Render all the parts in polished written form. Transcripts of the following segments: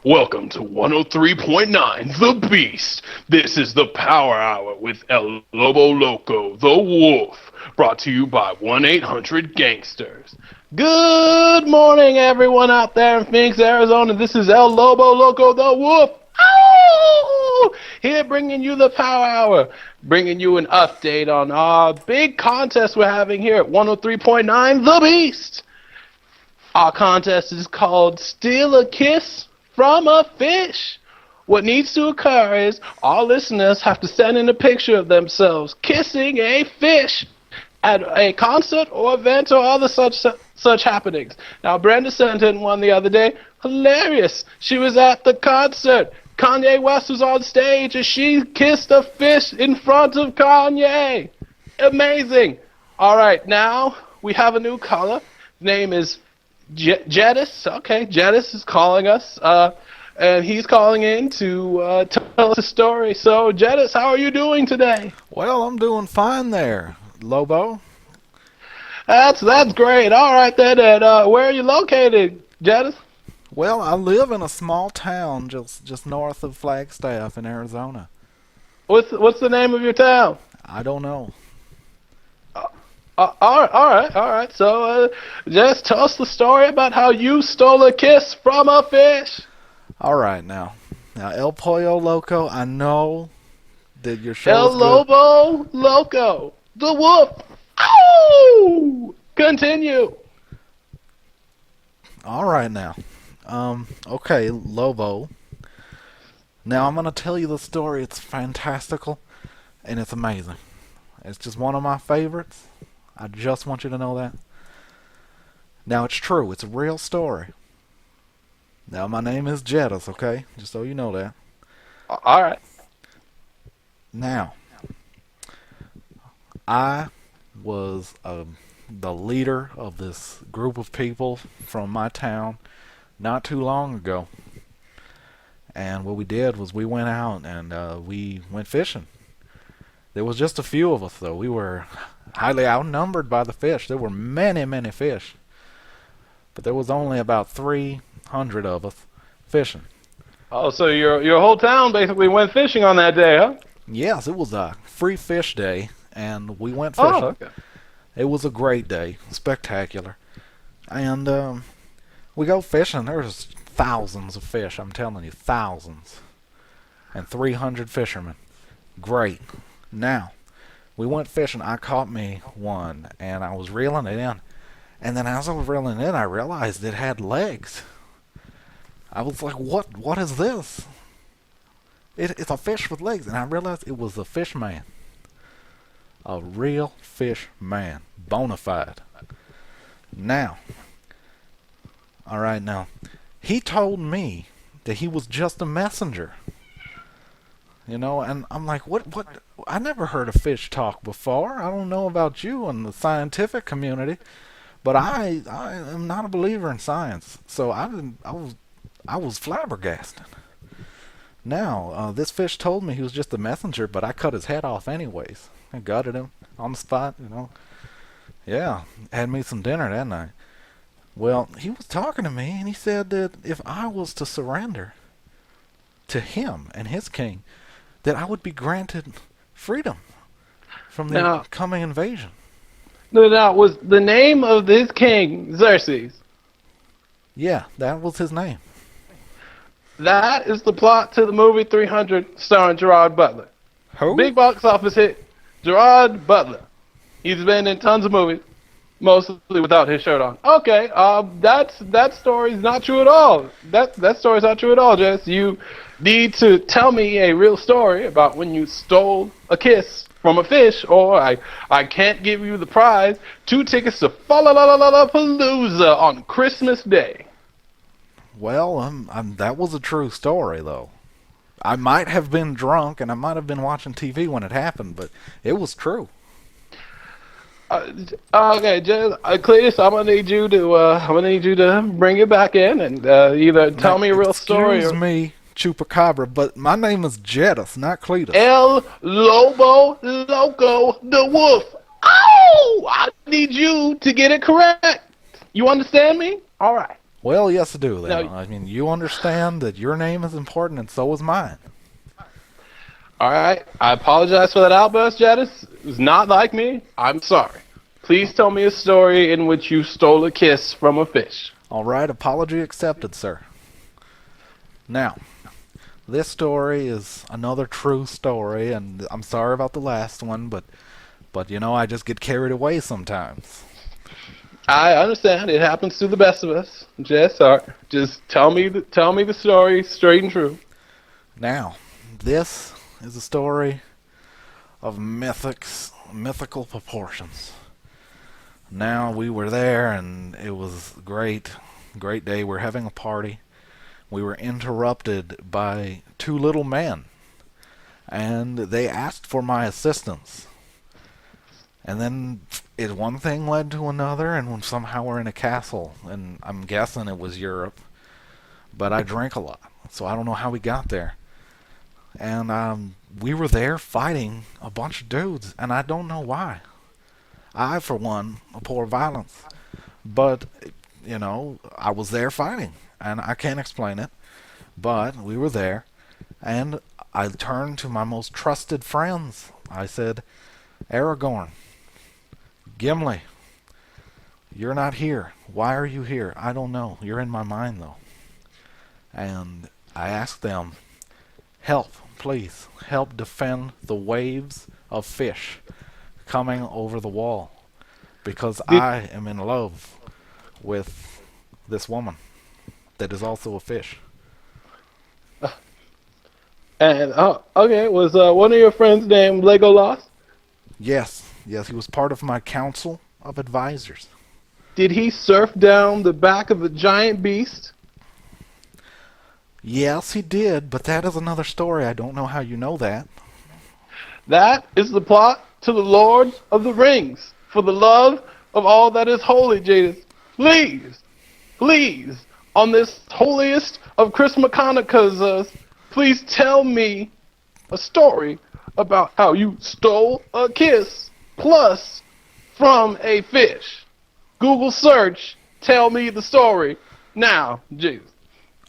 Welcome to 103.9 The Beast. This is the Power Hour with El Lobo Loco, the Wolf, brought to you by 1-800-Gangsters. Good morning, everyone out there in Phoenix, Arizona. This is El Lobo Loco, the Wolf. Ow! Here bringing you the Power Hour, bringing you an update on our big contest we're having here at 103.9 The Beast. Our contest is called Steal a Kiss from a Fish. What needs to occur is our listeners have to send in a picture of themselves kissing a fish at a concert or event or other such happenings. Now, Brenda sent in one the other day. Hilarious. She was at the concert. Kanye West was on stage and she kissed a fish in front of Kanye. Amazing. All right, now we have a new caller. His name is Jedus. Okay, Jedus is calling us, and he's calling in to tell us a story. So, Jedus, how are you doing today? Well, I'm doing fine there, Lobo. That's great. All right, then, and where are you located, Jedus? Well, I live in a small town just north of Flagstaff in Arizona. What's the name of your town? I don't know. All right. So, just tell us the story about how you stole a kiss from a fish. All right, now El Pollo Loco, I know that your show El is good. Lobo Loco, the Wolf. Ow! Continue. All right, now. Okay, Lobo. Now I'm gonna tell you the story. It's fantastical, and it's amazing. It's just one of my favorites. I just want you to know that. Now, it's true. It's a real story. Now, my name is Jedus, okay? Just so you know that. All right. Now, I was the leader of this group of people from my town not too long ago. And what we did was we went out and we went fishing. There was just a few of us, though. We were highly outnumbered by the fish. There were many, many fish. But there was only about 300 of us fishing. Oh, so your whole town basically went fishing on that day, huh? Yes, it was a free fish day, and we went fishing. Oh, okay. It was a great day, spectacular. And we go fishing. There's thousands of fish, I'm telling you, thousands. And 300 fishermen. Great. Now, we went fishing. I caught me one, and I was reeling it in. And then as I was reeling it in, I realized it had legs. I was like, what is this? It's a fish with legs. And I realized it was a fish man. A real fish man. Bona fide. Now, all right, now, he told me that he was just a messenger. You know, and I'm like, what? I never heard a fish talk before. I don't know about you in the scientific community, but I am not a believer in science. So I was flabbergasted. Now, this fish told me he was just a messenger, but I cut his head off anyways. I gutted him on the spot, you know. Yeah, had me some dinner that night. Well, he was talking to me, and he said that if I was to surrender to him and his king, that I would be granted freedom from the coming invasion. Now, was the name of this king Xerxes? Yeah, that was his name. That is the plot to the movie 300 starring Gerard Butler. Who? Big box office hit. Gerard Butler. He's been in tons of movies, mostly without his shirt on. Okay, that story's not true at all. That story's not true at all, Jess. You need to tell me a real story about when you stole a kiss from a fish, or I can't give you the prize, 2 tickets to Palooza on Christmas Day. Well, that was a true story, though. I might have been drunk, and I might have been watching TV when it happened, but it was true. Okay, Cletus, I'm gonna need you to bring it back in and either tell me a real story. Excuse me, Chupacabra, but my name is Jedus, not Cletus. El Lobo Loco, the Wolf. Oh, I need you to get it correct. You understand me? All right. Well, yes, I do then. Now, I mean, you understand that your name is important and so is mine. all right, I apologize for that outburst, Jedus. It was not like me. I'm sorry. Please tell me a story in which you stole a kiss from a fish. All right, apology accepted, sir. Now, this story is another true story, and I'm sorry about the last one, but you know, I just get carried away sometimes. I understand. It happens to the best of us. Just tell me the story straight and true. Now, this is a story of mythical proportions. Now, we were there, and it was great day. We're having a party. We were interrupted by two little men, and they asked for my assistance. And then one thing led to another, and somehow we're in a castle, and I'm guessing it was Europe, but I drink a lot, so I don't know how we got there. And we were there fighting a bunch of dudes, and I don't know why. I, for one, abhor violence, but, you know, I was there fighting, and I can't explain it, but we were there, and I turned to my most trusted friends. I said, Aragorn, Gimli, you're not here. Why are you here? I don't know. You're in my mind, though. And I asked them, help, please. Help defend the waves of fish coming over the wall. Because I am in love with this woman that is also a fish. And okay, was one of your friends named Legolas? Yes, he was part of my council of advisors. Did he surf down the back of a giant beast? Yes, he did, but that is another story. I don't know how you know that. That is the plot to the Lord of the Rings. For the love of all that is holy, Jedus, please, on this holiest of Christmas, please tell me a story about how you stole a kiss plus from a fish. Google search, tell me the story now, Jedus.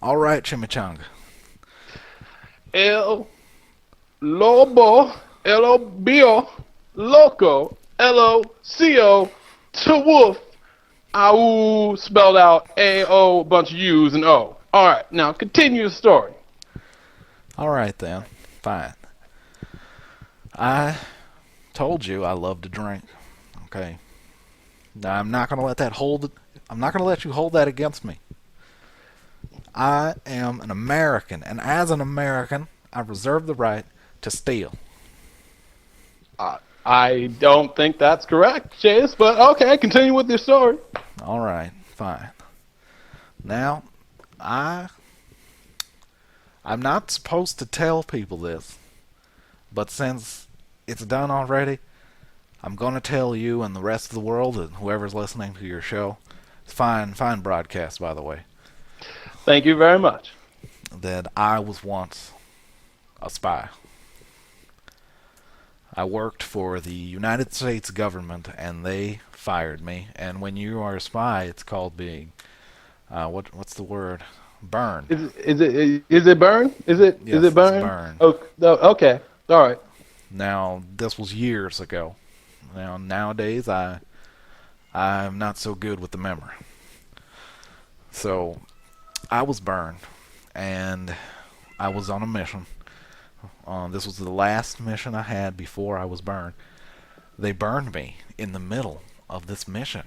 All right, Chimichanga. El lobo, el loco, loco, to wolf. Ow, spelled out A-O, bunch of U's and O. All right, now continue the story. All right, then. Fine. I told you I love to drink. Okay. Now, I'm not going to let you hold that against me. I am an American, and as an American, I reserve the right to steal. I don't think that's correct, Chase, but okay, continue with your story. All right, fine. Now, I'm not supposed to tell people this, but since it's done already, I'm going to tell you and the rest of the world and whoever's listening to your show. It's fine broadcast, by the way. Thank you very much. That I was once a spy. I worked for the United States government, and they fired me. And when you are a spy, it's called being, what's the word? Burned. Is it burn? Is it burn? It's burned. Okay. All right. Now, this was years ago. Nowadays, I'm not so good with the memory. So, I was burned, and I was on a mission. This was the last mission I had before I was burned. They burned me in the middle of this mission,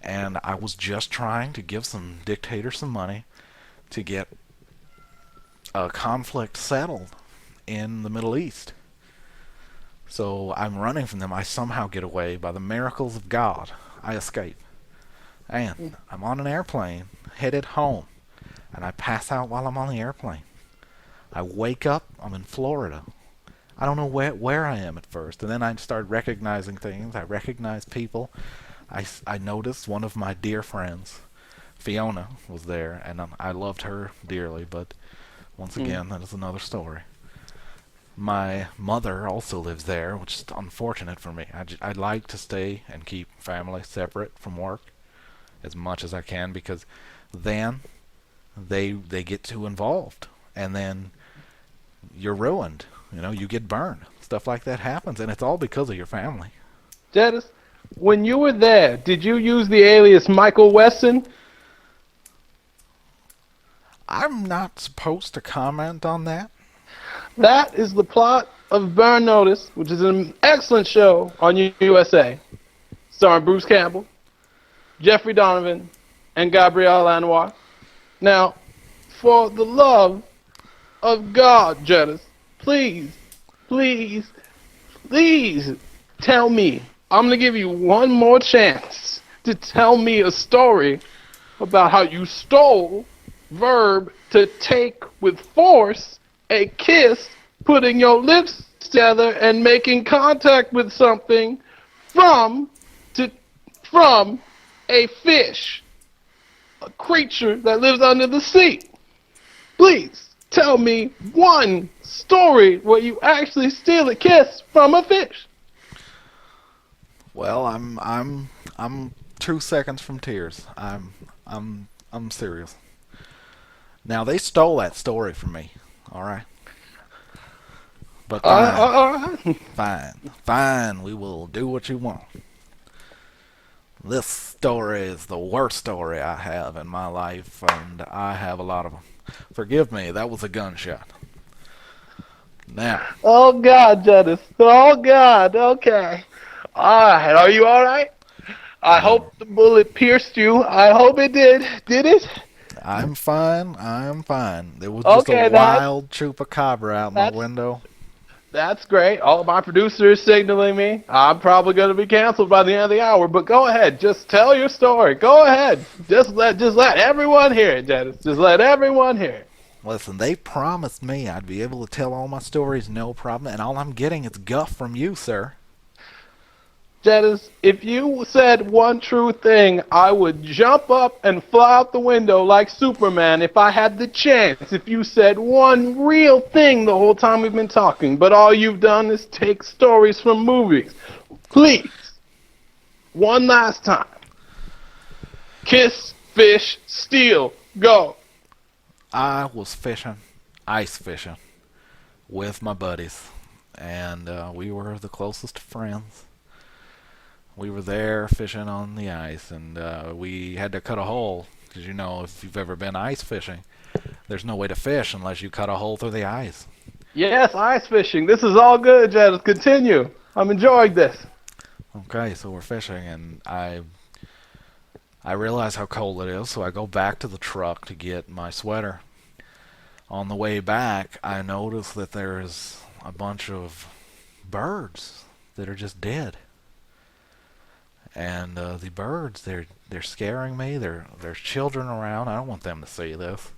and I was just trying to give some dictator some money to get a conflict settled in the Middle East. So I'm running from them. I somehow get away. By the miracles of God, I escape. And I'm on an airplane headed home, and I pass out while I'm on the airplane. I wake up, I'm in Florida. I don't know where I am at first, and then I start recognizing things. I recognize people. I noticed one of my dear friends, Fiona, was there, and I loved her dearly, but once again, that is another story. My mother also lives there, which is unfortunate for me. I'd like to stay and keep family separate from work as much as I can, because then they get too involved, and then you're ruined. You get burned. Stuff like that happens, and it's all because of your family. Jedus, when you were there, did you use the alias Michael Wesson? I'm not supposed to comment on that. That is the plot of Burn Notice, which is an excellent show on USA, starring Bruce Campbell, Jeffrey Donovan, and Gabrielle Anwar. Now, for the love of God, Jedus, please, please, please tell me. I'm going to give you one more chance to tell me a story about how you stole verb to take with force a kiss, putting your lips together and making contact with something from a fish, a creature that lives under the sea. Please tell me one story where you actually steal a kiss from a fish. Well, I'm 2 seconds from tears. I'm serious. Now, they stole that story from me, all right? But fine, we will do what you want. This story is the worst story I have in my life, and I have a lot of them. Forgive me, that was a gunshot. Now. Oh, God, Jedus. Oh, God, okay. All right, are you all right? I hope the bullet pierced you. I hope it did. Did it? I'm fine. There was just a wild chupacabra out my window. That's great. All of my producers signaling me. I'm probably going to be canceled by the end of the hour, but go ahead. Just tell your story. Go ahead. Just let everyone hear it, Dennis. Just let everyone hear it. Listen, they promised me I'd be able to tell all my stories no problem, and all I'm getting is guff from you, sir. Jedus, if you said one true thing, I would jump up and fly out the window like Superman if I had the chance. If you said one real thing the whole time we've been talking, but all you've done is take stories from movies. Please, one last time. Kiss, fish, steal, go. I was fishing, ice fishing, with my buddies, and we were the closest friends. We were there fishing on the ice, and we had to cut a hole, because if you've ever been ice fishing, there's no way to fish unless you cut a hole through the ice. Yes, ice fishing. This is all good, Jedus. Continue. I'm enjoying this. Okay, so we're fishing, and I realize how cold it is, so I go back to the truck to get my sweater. On the way back, I notice that there's a bunch of birds that are just dead. And the birds, they're scaring me. There's children around. I don't want them to see this.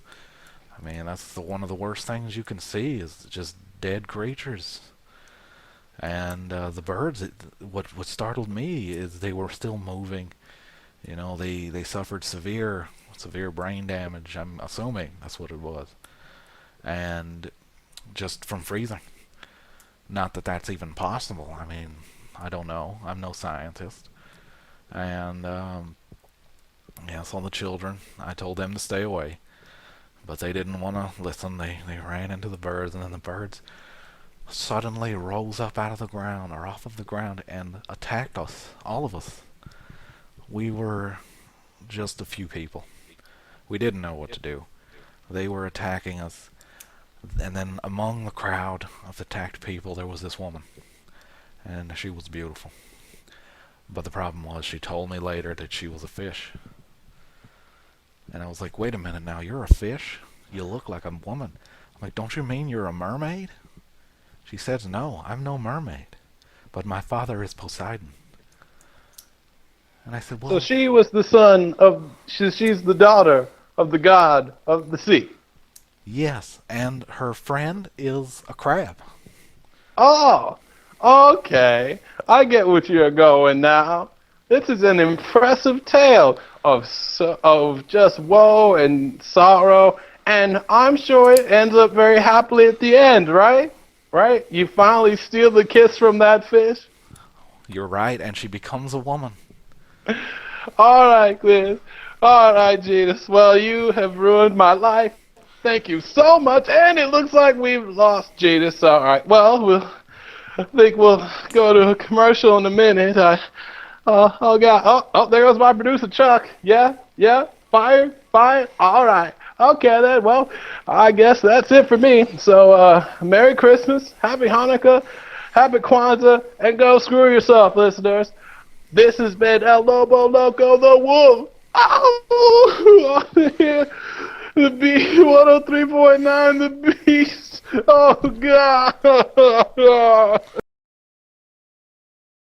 I mean, that's one of the worst things you can see is just dead creatures. And the birds, what startled me is they were still moving. They suffered severe brain damage. I'm assuming that's what it was. And just from freezing. Not that that's even possible. I mean, I don't know. I'm no scientist. And, so the children, I told them to stay away. But they didn't want to listen. They ran into the birds, and then the birds suddenly rose up out of the ground, or off of the ground, and attacked us, all of us. We were just a few people. We didn't know what to do. They were attacking us. And then among the crowd of attacked people, there was this woman. And she was beautiful. But the problem was she told me later that she was a fish. And I was like, wait a minute now, you're a fish? You look like a woman. I'm like, don't you mean you're a mermaid? She says, no, I'm no mermaid. But my father is Poseidon. And I said, well... So she was the son of... She's the daughter of the god of the sea. Yes, and her friend is a crab. Oh, okay. I get what you're going now. This is an impressive tale of just woe and sorrow, and I'm sure it ends up very happily at the end, right? Right? You finally steal the kiss from that fish? You're right, and she becomes a woman. All right, Chris. All right, Jedus. Well, you have ruined my life. Thank you so much. And it looks like we've lost Jedus. All right. Well, I think we'll go to a commercial in a minute. Oh God. Oh, there goes my producer Chuck. Yeah. Fired. All right. Okay then. Well, I guess that's it for me. So, Merry Christmas, Happy Hanukkah, Happy Kwanzaa, and go screw yourself, listeners. This has been El Lobo Loco the Wolf. Oh, on here, the B 103.9, the Beast. Oh God.